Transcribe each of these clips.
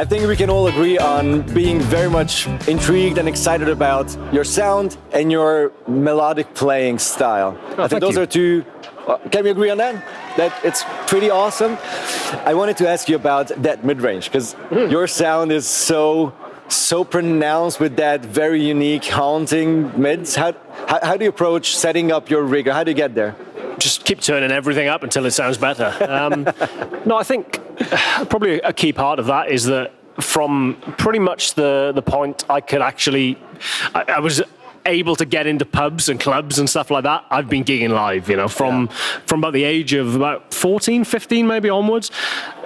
I think we can all agree on being very much intrigued and excited about your sound and your melodic playing style. I think those are two. Can we agree on that? That it's pretty awesome. I wanted to ask you about that mid-range because your sound is so pronounced with that very unique haunting mids. How do you approach setting up your rig? Or how do you get there? Just keep turning everything up until it sounds better. No, I think probably a key part of that is that from pretty much the point I could actually, I was able to get into pubs and clubs and stuff like that. I've been gigging live, from about the age of about 14, 15 maybe onwards.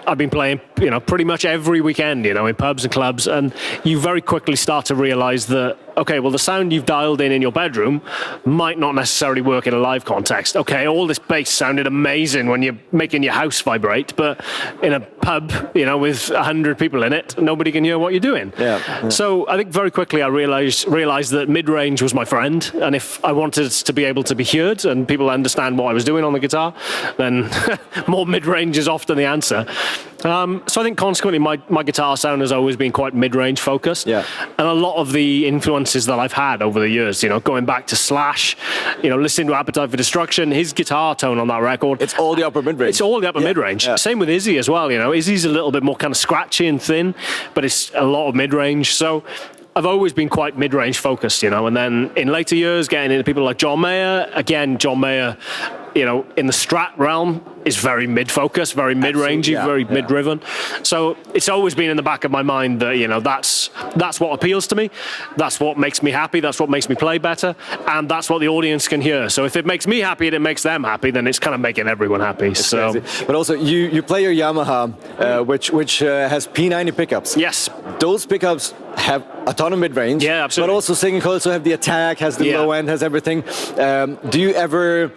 I've been playing, pretty much every weekend, in pubs and clubs, and you very quickly start to realize that, okay, well, the sound you've dialed in your bedroom might not necessarily work in a live context. Okay, all this bass sounded amazing when you're making your house vibrate, but in a pub, with 100 people in it, nobody can hear what you're doing. Yeah. So I think very quickly I realized that mid-range was my friend, and if I wanted to be able to be heard and people understand what I was doing on the guitar, then more mid-range is often the answer. So I think consequently my guitar sound has always been quite mid-range focused. Yeah. And a lot of the influences that I've had over the years, going back to Slash, listening to Appetite for Destruction, his guitar tone on that record. It's all the upper mid-range. It's all the upper mid-range. Yeah. Same with Izzy as well, Izzy's a little bit more kind of scratchy and thin, but it's a lot of mid-range. So I've always been quite mid-range focused, and then in later years getting into people like John Mayer. Again, John Mayer, in the Strat realm is very mid-focused, very mid-rangey, very mid-driven. So it's always been in the back of my mind that, that's what appeals to me. That's what makes me happy. That's what makes me play better. And that's what the audience can hear. So if it makes me happy and it makes them happy, then it's kind of making everyone happy. It's crazy. But also you play your Yamaha, which has P90 pickups. Yes. Those pickups have a ton of mid-range. Yeah, absolutely. But also Singing Coil also have the attack, has the low end, has everything. Do you ever,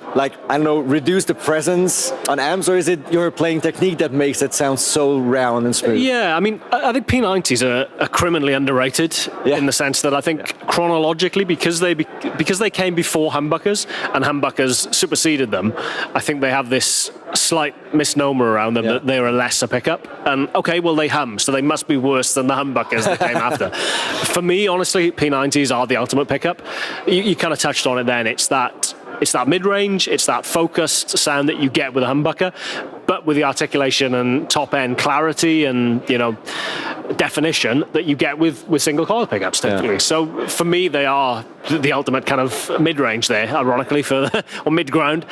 reduce the presence on amps, or is it your playing technique that makes it sound so round and smooth? Yeah, I mean, I think P90s are criminally underrated in the sense that I think chronologically, because they came before humbuckers and humbuckers superseded them, I think they have this slight misnomer around them that they're a lesser pickup. And okay, well, they hum, so they must be worse than the humbuckers that came after. For me, honestly, P90s are the ultimate pickup. You kind of touched on it then. It's that mid-range, it's that focused sound that you get with a humbucker, but with the articulation and top-end clarity and, definition that you get with single coil pickups, typically. Yeah. So for me, they are the ultimate kind of mid-range there, ironically, or mid-ground.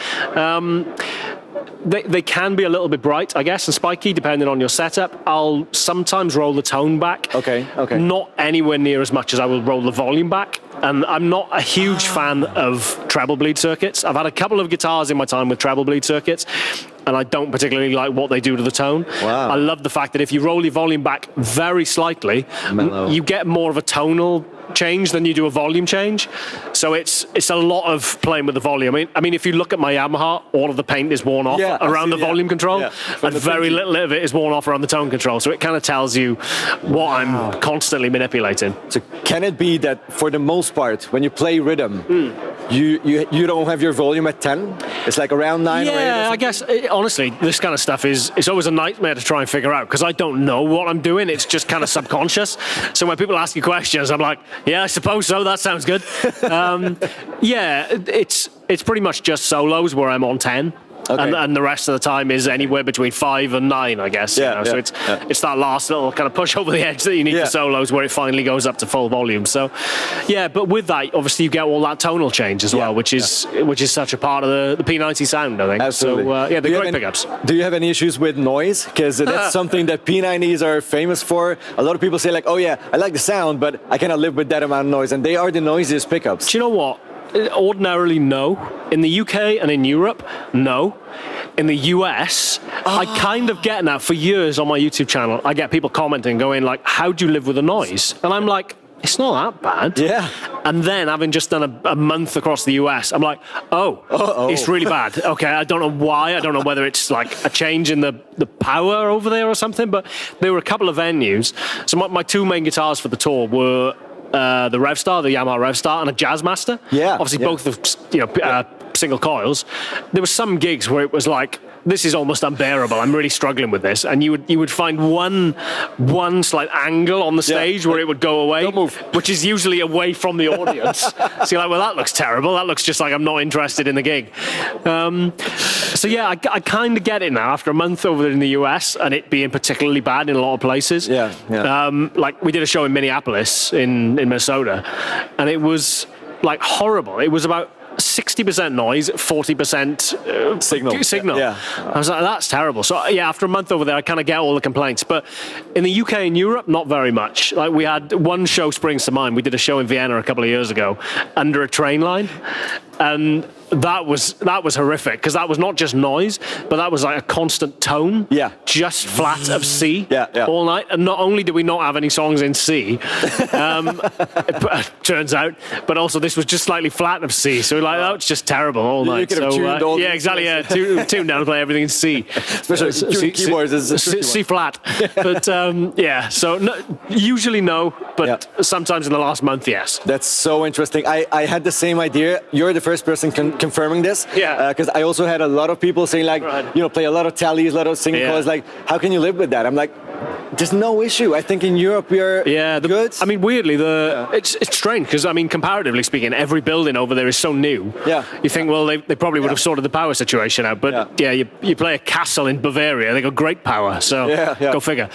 They can be a little bit bright, I guess, and spiky, depending on your setup. I'll sometimes roll the tone back. Okay. Not anywhere near as much as I will roll the volume back. And I'm not a huge fan of treble bleed circuits. I've had a couple of guitars in my time with treble bleed circuits, and I don't particularly like what they do to the tone. Wow. I love the fact that if you roll your volume back very slightly, you get more of a tonal change than you do a volume change. So it's a lot of playing with the volume. I mean, if you look at my Yamaha, all of the paint is worn off around the volume control, and very little of it is worn off around the tone control. So it kind of tells you what I'm constantly manipulating. So can it be that for the most part, when you play rhythm, you don't have your volume at 10? It's like around 9 or 8? Yeah, I guess, honestly, this kind of stuff it's always a nightmare to try and figure out because I don't know what I'm doing. It's just kind of subconscious. So when people ask you questions, I'm like, yeah, I suppose so. That sounds good. It's pretty much just solos where I'm on 10. Okay. And the rest of the time is anywhere between 5 and 9, I guess. So it's that last little kind of push over the edge that you need for solos where it finally goes up to full volume. So, but with that, obviously you get all that tonal change as well, which is such a part of the P90 sound, I think. Absolutely. So, they're great pickups. Do you have any issues with noise? Because that's something that P90s are famous for. A lot of people say like, oh yeah, I like the sound, but I cannot live with that amount of noise. And they are the noisiest pickups. Do you know what? Ordinarily, no. In the UK and in Europe, no. In the US, I kind of get now, for years on my YouTube channel, I get people commenting, going like, how do you live with the noise? And I'm like, it's not that bad. Yeah. And then, having just done a month across the US, I'm like, it's really bad. Okay, I don't know why. I don't know whether it's like a change in the power over there or something, but there were a couple of venues. So my two main guitars for the tour were the Revstar, the Yamaha Revstar, and a Jazzmaster. Yeah. Obviously, both of single coils. There were some gigs where it was like, this is almost unbearable. I'm really struggling with this. And you would find one slight angle on the stage where it would go away, which is usually away from the audience. So you're like, well, that looks terrible. That looks just like I'm not interested in the gig. So yeah, I kind of get it now after a month over there in the US and it being particularly bad in a lot of places. Like we did a show in Minneapolis in Minnesota, and it was like horrible. It was about 60% noise, 40% signal. Yeah. I was like, that's terrible. So yeah, after a month over there, I kind of get all the complaints. But in the UK and Europe, not very much. Like we had one show springs to mind. We did a show in Vienna a couple of years ago under a train line, and that was horrific because that was not just noise, but that was like a constant tone. Yeah. Just flat of C. Yeah. All night. And not only did we not have any songs in C, it turns out, but also this was just slightly flat of C. So like that was just terrible all night. You could have tuned all yeah, exactly. Yeah, tune down and play everything in C. Especially tuning keyboards is C flat. But yeah, so usually no, but sometimes in the last month, yes. That's so interesting. I had the same idea. You're the first person confirming this. Yeah. Because I also had a lot of people saying like, play a lot of tallies, a lot of singing chords. Like, how can you live with that? I'm like, there's no issue. I think in Europe we're good. I mean, weirdly, it's strange because I mean, comparatively speaking, every building over there is so new. Yeah. You think, well, they probably would have sorted the power situation out, but you play a castle in Bavaria, they got great power. So go figure.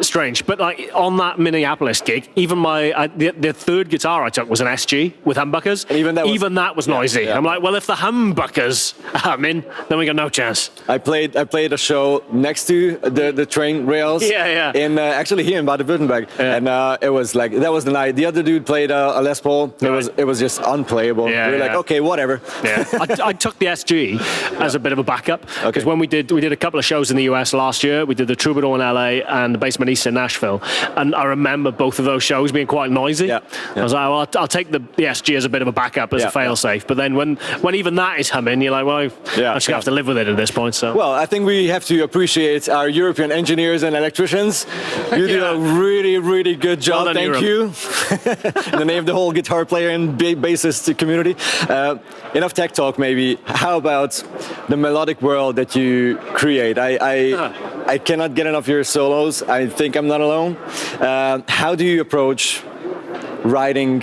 Strange. But like on that Minneapolis gig, even the third guitar I took was an SG with humbuckers. And even that was noisy. Yeah. I'm like, well, if the humbuckers hum in, then we got no chance. I played a show next to the train rails. In actually here in Baden-Württemberg, and it was like that was the night. The other dude played a Les Paul. It was just unplayable. We were like, okay, whatever. Yeah, I took the SG as a bit of a backup because when we did a couple of shows in the US last year. We did the Troubadour in LA and the Basement East in Nashville, and I remember both of those shows being quite noisy. I was like, well, I'll take the SG as a bit of a backup as a fail-safe. But then when even that is humming, you're like, well, I just have to live with it at this point. So well, I think we have to appreciate our European engineers and electricians. You do a really, really good job. Well done, Thank you. In the name of the whole guitar player and bassist community. Enough tech talk, maybe. How about the melodic world that you create? I cannot get enough of your solos. I think I'm not alone. How do you approach writing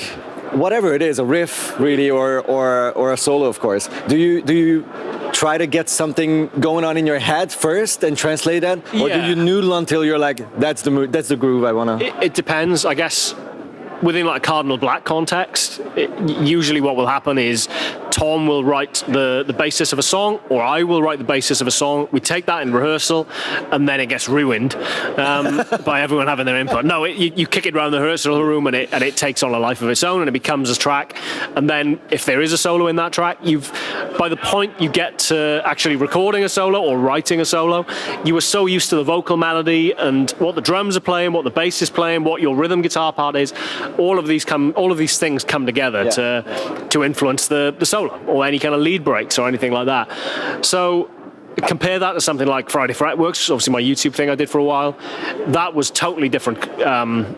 whatever it is, a riff really, or a solo, of course? Do you try to get something going on in your head first and translate that, or do you noodle until you're like, that's the groove I wanna? It depends, I guess. Within like a Cardinal Black context, usually what will happen is Tom will write the basis of a song, or I will write the basis of a song. We take that in rehearsal, and then it gets ruined by everyone having their input. No, you kick it around the rehearsal room, and it takes on a life of its own, and it becomes a track. And then if there is a solo in that track, by the point you get to actually recording a solo or writing a solo, you are so used to the vocal melody and what the drums are playing, what the bass is playing, what your rhythm guitar part is. All of these things come together to influence the solo or any kind of lead breaks or anything like that. So compare that to something like Friday Fretworks, obviously my YouTube thing I did for a while. That was totally different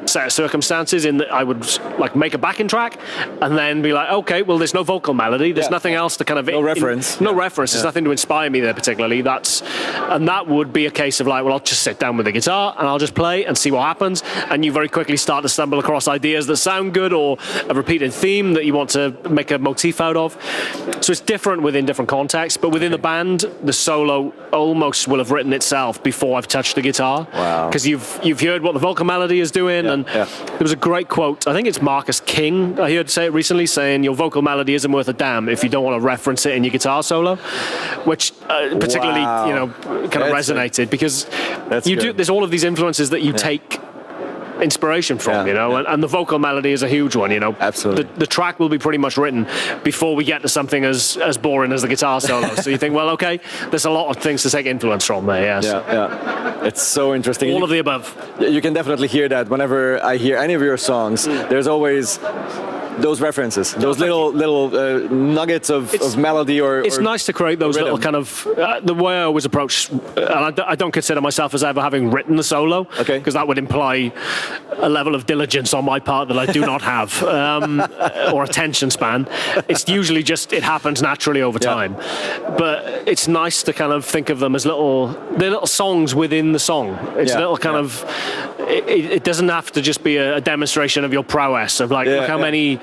set of circumstances in that I would like make a backing track and then be like, okay, well, there's no vocal melody, there's nothing else to kind of... No reference. There's nothing to inspire me there particularly. And that would be a case of like, well, I'll just sit down with the guitar and I'll just play and see what happens, and you very quickly start to stumble across ideas that sound good or a repeated theme that you want to make a motif out of. So it's different within different contexts, but within the band, the solo almost will have written itself before I've touched the guitar. Wow. Because you've heard what the vocal melody is doing, and there was a great quote, I think it's Marcus King, I heard say it recently, saying your vocal melody isn't worth a damn if you don't want to reference it in your guitar solo, which particularly kind of resonated, because there's all of these influences that you take inspiration from, and the vocal melody is a huge one, Absolutely. The track will be pretty much written before we get to something as boring as the guitar solo. So you think, well, okay, there's a lot of things to take influence from there, It's so interesting. All of the above. You can definitely hear that whenever I hear any of your songs. There's always those references, those little nuggets of melody or. It's nice to create those rhythm. little kind of the way I always approach. And I don't consider myself as ever having written the solo, okay, because that would imply a level of diligence on my part that I do not have, or attention span. It's usually just it happens naturally over time. But it's nice to kind of think of them as they're little songs within the song. It's a little kind of. It doesn't have to just be a demonstration of your prowess of like look how many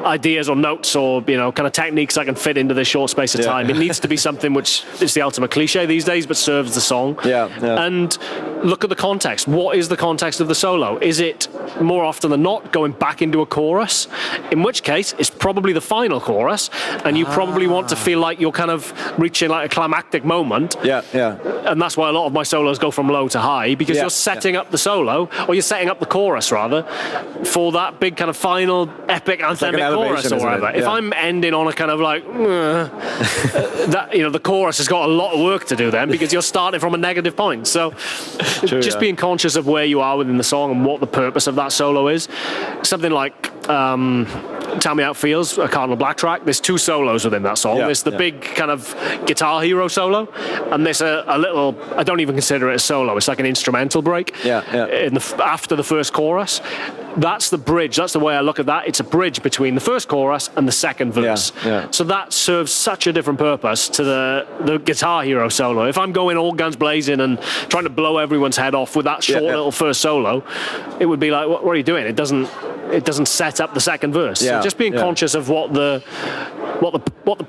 ideas or notes or kind of techniques I can fit into this short space of time. It needs to be something which is the ultimate cliche these days, but serves the song. And look at the context. What is the context of the solo? Is it more often than not going back into a chorus? In which case, it's probably the final chorus, and you probably want to feel like you're kind of reaching like a climactic moment. And that's why a lot of my solos go from low to high, because you're setting up the solo, or you're setting up the chorus rather, for that big kind of final epic anthemic chorus or whatever. If I'm ending on a kind of like that, the chorus has got a lot of work to do then, because you're starting from a negative point. So just being conscious of where you are within the song and what the purpose of that solo is. Something like Tell Me How It Feels, a Cardinal Black track, there's two solos within that song. There's the big kind of guitar hero solo, and there's a little, I don't even consider it a solo, it's like an instrumental break after the first chorus. That's the bridge, that's the way I look at that. It's a bridge between the first chorus and the second verse. So that serves such a different purpose to the guitar hero solo. If I'm going all guns blazing and trying to blow everyone's head off with that short little first solo, it would be like, what are you doing? It doesn't set up the second verse. So just being conscious of what the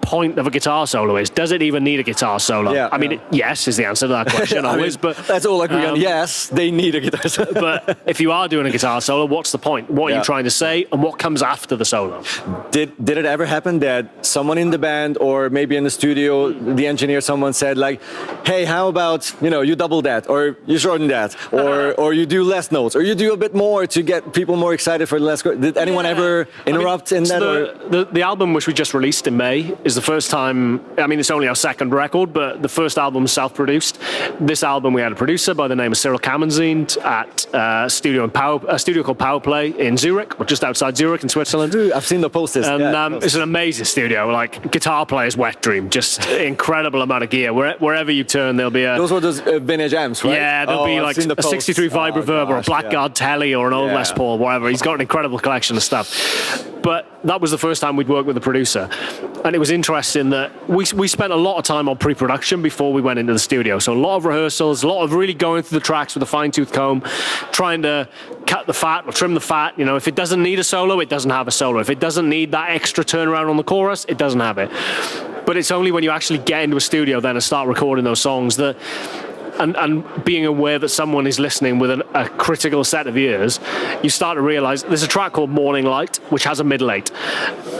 point of a guitar solo is. Does it even need a guitar solo? I mean, yes is the answer to that question always. But that's all agree on. Yes, they need a guitar solo. But if you are doing a guitar solo, what's the point? What are you trying to say, and what comes after the solo? Did it ever happen that someone in the band, or maybe in the studio, the engineer, someone said like, "Hey, how about you double that, or you shorten that, or you do less notes, or you do a bit more to get people more excited for the less"? Did anyone ever interrupt in that? The album which we just released in May is the first time. I mean, it's only our second record, but the first album was self-produced. This album we had a producer by the name of Cyril Kamenzien at a studio called Power Play in Zurich, or just outside Zurich in Switzerland. I've seen the posters. And it's an amazing studio. Like guitar player's wet dream, just incredible amount of gear. Wherever you turn, there'll be those were those vintage amps, right? Yeah, there'll be like a 63 Vibreverb or a Blackguard Telly or an old Les Paul, whatever. He's got an incredible collection of stuff. But that was the first time we'd worked with a producer, and it was interesting that we spent a lot of time on pre-production before we went into the studio. So a lot of rehearsals, a lot of really going through the tracks with a fine-tooth comb, trying to cut the fat or trim the fat. If it doesn't need a solo, it doesn't have a solo. If it doesn't need that extra turnaround on the chorus, it doesn't have it. But it's only when you actually get into a studio then and start recording those songs that. And being aware that someone is listening with a critical set of ears, you start to realise there's a track called Morning Light, which has a middle eight.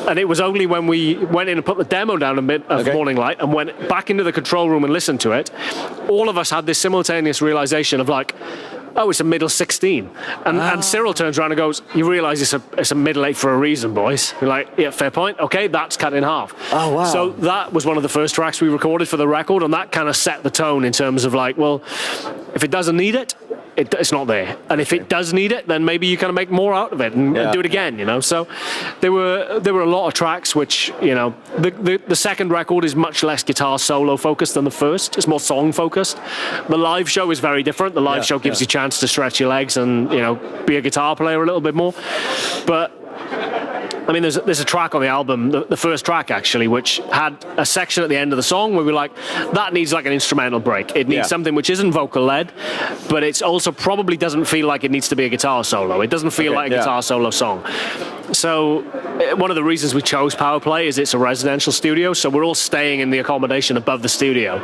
And it was only when we went in and put the demo down of Morning Light and went back into the control room and listened to it, all of us had this simultaneous realisation of like, oh, it's a middle 16. And Cyril turns around and goes, you realise it's a middle 8 for a reason, boys. We're like, yeah, fair point. Okay, that's cut in half. Oh, wow. So that was one of the first tracks we recorded for the record, and that kind of set the tone in terms of like, well, if it doesn't need it, it's not there. And if it does need it, then maybe you kind of make more out of it and do it again, So there were a lot of tracks which, the second record is much less guitar solo focused than the first. It's more song focused. The live show is very different. The live show gives you a chance to stretch your legs and, be a guitar player a little bit more. But I mean, there's a track on the album, the first track actually, which had a section at the end of the song where we're like, that needs like an instrumental break. It needs something which isn't vocal led, but it's also probably doesn't feel like it needs to be a guitar solo. It doesn't feel like a guitar solo song. So one of the reasons we chose Power Play is it's a residential studio, so we're all staying in the accommodation above the studio.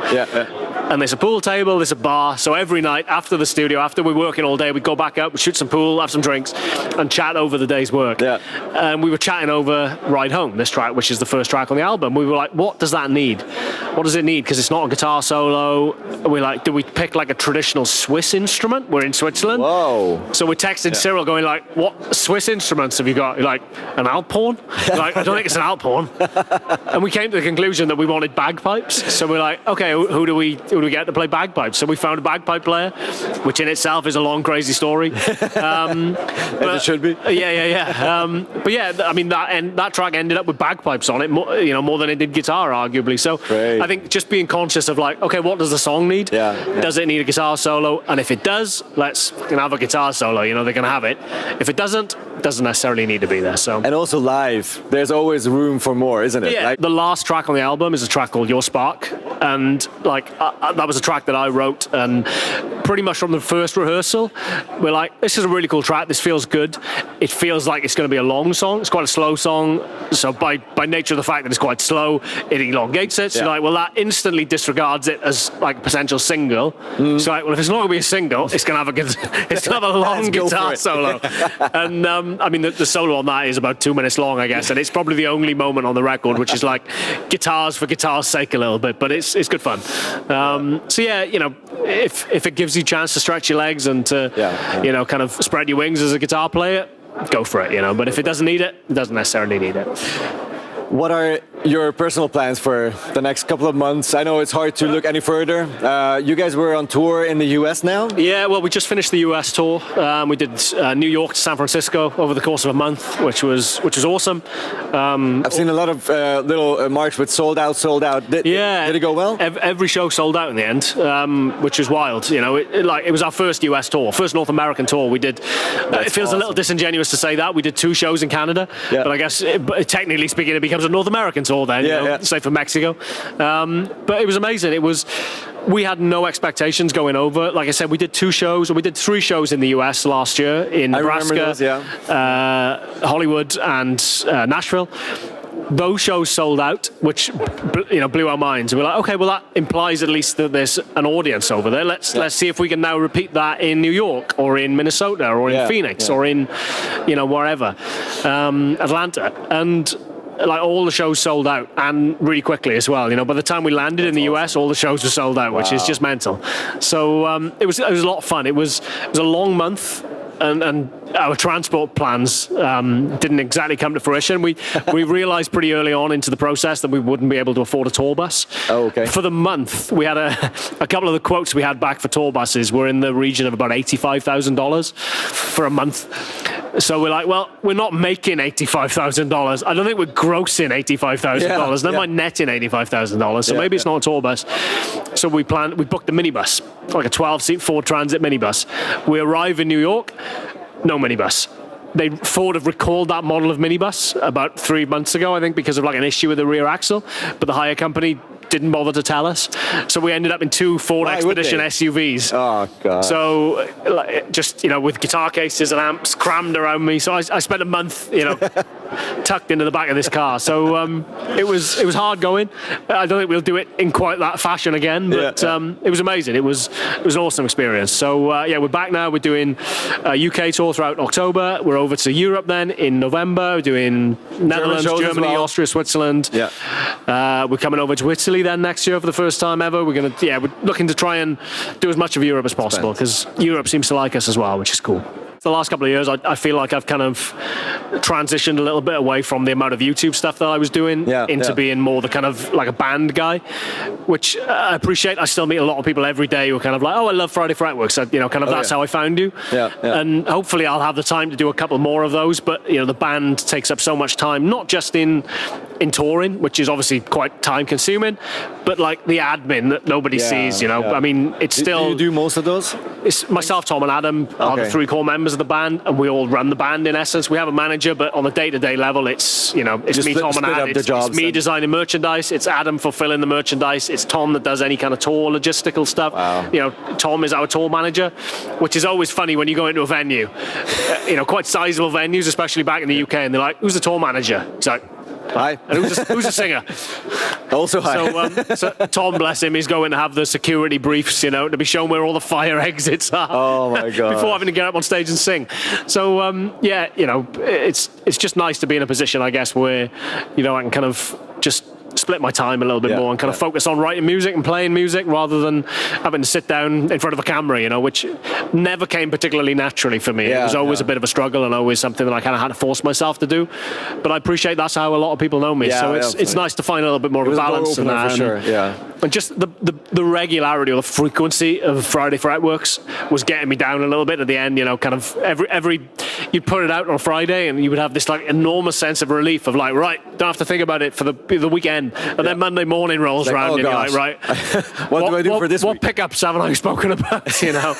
And there's a pool table, there's a bar, so every night after the studio, after we're working all day, we go back up, we shoot some pool, have some drinks, and chat over the day's work. And we were chatting over Ride Home, this track, which is the first track on the album. We were like, what does that need? What does it need? Because it's not a guitar solo. We're like, do we pick like a traditional Swiss instrument? We're in Switzerland. Whoa. So we're texting Cyril going like, what Swiss instruments have you got? You're like, an alphorn? Like, I don't think it's an alphorn. And we came to the conclusion that we wanted bagpipes. So we're like, okay, who do we would we get to play bagpipes? So we found a bagpipe player, which in itself is a long, crazy story. As it should be. But yeah, I mean, that track ended up with bagpipes on it, more than it did guitar, arguably. So Great. I think just being conscious of like, okay, what does the song need? Does it need a guitar solo? And if it does, let's have a guitar solo. They're going to have it. If it doesn't necessarily need to be there. So. And also live, there's always room for more, isn't it? Yeah. The last track on the album is a track called Your Spark, and that was a track that I wrote, and pretty much from the first rehearsal, we're like, this is a really cool track. This feels good. It feels like it's going to be a long song. It's quite a slow song, so by nature of the fact that it's quite slow, it elongates it. So you're like, well, that instantly disregards it as like a potential single. So like, well, if it's not going to be a single, it's going to have a long guitar solo. And I mean, the solo on that is about 2 minutes long, I guess, and it's probably the only moment on the record which is like guitars for guitar's sake a little bit, but it's good fun. So yeah, if it gives you a chance to stretch your legs and to kind of spread your wings as a guitar player, go for it. But if it doesn't need it, it doesn't necessarily need it. What are your personal plans for the next couple of months? I know it's hard to look any further. You guys were on tour in the US now? Yeah, well, we just finished the US tour. We did New York to San Francisco over the course of a month, which was awesome. I've seen a lot of little marks with sold out. Did it go well? Every show sold out in the end, which was wild. It was our first US tour, first North American tour we did. It feels a little disingenuous to say that. We did 2 shows in Canada, but I guess technically speaking, it becomes a North American tour then, say for Mexico. But it was amazing. We had no expectations going over. Like I said, we did 2 shows, or we did 3 shows in the US last year, in Nebraska, Hollywood, and Nashville. Those shows sold out, which blew our minds. We're like, okay, well that implies at least that there's an audience over there. Let's see if we can now repeat that in New York or in Minnesota or in Phoenix or in wherever, Atlanta, and like all the shows sold out, and really quickly as well. By the time we landed in the US, all the shows were sold out, which is just mental. So it was a lot of fun. It was a long month. And our transport plans didn't exactly come to fruition. We realised pretty early on into the process that we wouldn't be able to afford a tour bus. Oh, okay. For the month, we had a couple of the quotes we had back for tour buses were in the region of about $85,000 for a month. So we're like, well, we're not making $85,000. I don't think we're grossing $85,000. Never mind netting $85,000. So maybe it's not a tour bus. So we booked a minibus, like a 12-seat Ford Transit minibus. We arrive in New York, no minibus. Ford have recalled that model of minibus about 3 months ago, I think, because of like an issue with the rear axle. But the hire company didn't bother to tell us. So we ended up in 2 Ford Expedition SUVs. Oh, God. So just, with guitar cases and amps crammed around me. So I spent a month, tucked into the back of this car. So it was hard going. I don't think we'll do it in quite that fashion again, but it was amazing. It was an awesome experience. So we're back now. We're doing a UK tour throughout October. We're over to Europe then in November. We're doing Netherlands, Germany, Austria, Switzerland. We're coming over to Italy then next year for the first time ever. We're looking to try and do as much of Europe as possible, because Europe seems to like us as well, which is cool. The last couple of years, I feel like I've kind of transitioned a little bit away from the amount of YouTube stuff that I was doing into being more the kind of like a band guy, which I appreciate. I still meet a lot of people every day who are kind of like, oh, I love Friday Fretworks. That's how I found you. And hopefully I'll have the time to do a couple more of those. But, the band takes up so much time, not just in touring, which is obviously quite time consuming, but like the admin that nobody sees, I mean, it's still... Do you do most of those? It's myself, Tom and Adam are the 3 core members of the band, and we all run the band in essence. We have a manager, but on a day-to-day level, it's me, Tom and Adam. It's me designing merchandise, it's Adam fulfilling the merchandise, it's Tom that does any kind of tour logistical stuff. Tom is our tour manager, which is always funny when you go into a venue, quite sizable venues, especially back in the UK, and they're like, who's the tour manager? It's like, hi. And who's a singer? Also hi. So Tom, bless him, he's going to have the security briefs, to be shown where all the fire exits are. Oh my God. Before having to get up on stage and sing. So it's just nice to be in a position, I guess, where I can kind of just split my time a little bit more and kind of focus on writing music and playing music rather than having to sit down in front of a camera, you know, which never came particularly naturally for me. It was always a bit of a struggle and always something that I kind of had to force myself to do. But I appreciate that's how a lot of people know me. So it's nice to find a little bit more of a balance in that. For sure, And just the regularity or the frequency of Friday Fretworks was getting me down a little bit at the end, you know, kind of every you'd put it out on Friday and you would have this like enormous sense of relief of like, right, don't have to think about it for the weekend. And then Monday morning rolls around and you're like, right, what do I do for this week? What pickups haven't I spoken about, you know?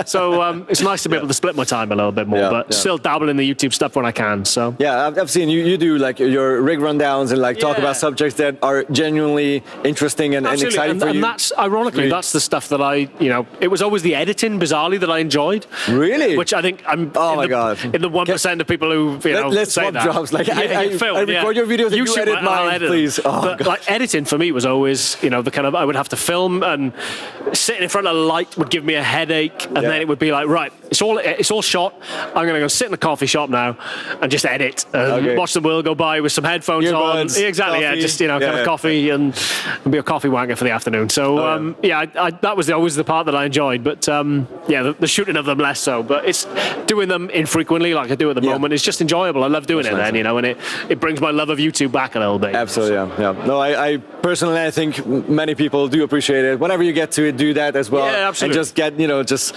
So it's nice to be able to split my time a little bit more, but still dabble in the YouTube stuff when I can. So I've seen you do like your rig rundowns and like talk about subjects that are genuinely interesting and exciting for you. And that's ironically that's the stuff that I, you know, it was always the editing bizarrely that I enjoyed. Really? Which I think I'm in the 1% of people who let's say swap that. jobs. Like I record your videos and you edit mine, please. But like editing for me was always, you know, the kind of I would have to film and sitting in front of a light would give me a headache, and then it would be like, right, it's all shot. I'm going to go sit in a coffee shop now and just edit and watch the world go by with some headphones on. Exactly, coffee. Just kind of coffee and be a coffee wanger for the afternoon. So that was always the part that I enjoyed. But the shooting of them less so. But it's doing them infrequently, like I do at the moment. It's just enjoyable. I love doing it then, you know, and it brings my love of YouTube back a little bit. Absolutely, No, I personally, I think many people do appreciate it. Whenever you get to it, do that as well. Yeah, absolutely. And just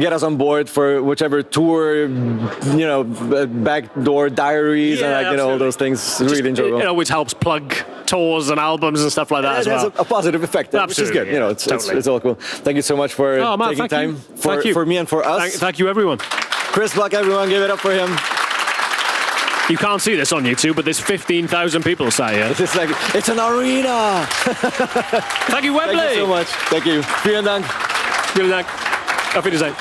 get us on board for whichever tour, you know, backdoor diaries and like, you know, all those things. It's really enjoyable. It always helps plug tours and albums and stuff like that as well. It has a positive effect, which is good. You know, it's all cool. Thank you so much for taking time for me and for us. Thank you, everyone. Kris Black, everyone, give it up for him. You can't see this on YouTube, but there's 15,000 people sat here. It's an arena. Thank you, Wembley. Thank you so much. Thank you. Vielen Dank. Vielen Dank. Auf Wiedersehen.